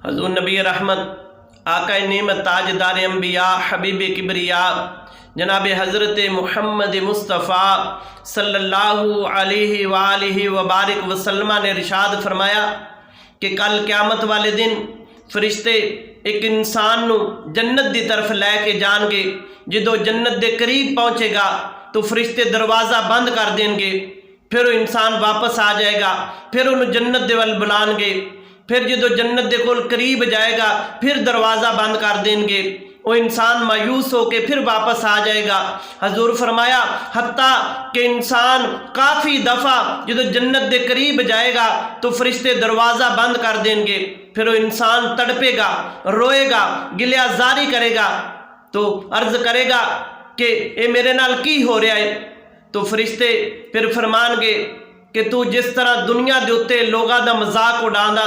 حضور نبی رحمت، آقا نعمت، تاجدار انبیاء، حبیب کبریا جناب حضرت محمد مصطفیٰ صلی اللہ علیہ وآلہ وبارک وسلم نے ارشاد فرمایا کہ کل قیامت والے دن فرشتے ایک انسان نو جنت دی طرف لے کے جان گے۔ جدو جنت دے قریب پہنچے گا تو فرشتے دروازہ بند کر دیں گے، پھر وہ انسان واپس آ جائے گا، پھر انہوں جنت دے ول بلان گے، پھر جدو جنت دے کول قریب جائے گا پھر دروازہ بند کر دیں گے، وہ انسان مایوس ہو کے پھر واپس آ جائے گا۔ حضور فرمایا حتیٰ کہ انسان کافی دفعہ جدو جنت دے قریب جائے گا تو فرشتے دروازہ بند کر دیں گے، پھر وہ انسان تڑپے گا، روئے گا، گلہ زاری کرے گا، تو عرض کرے گا کہ اے میرے نال کی ہو رہا ہے؟ تو فرشتے پھر فرمان گے کہ تو جس طرح دنیا دے اتے لوگاں دا مذاق اڑاندا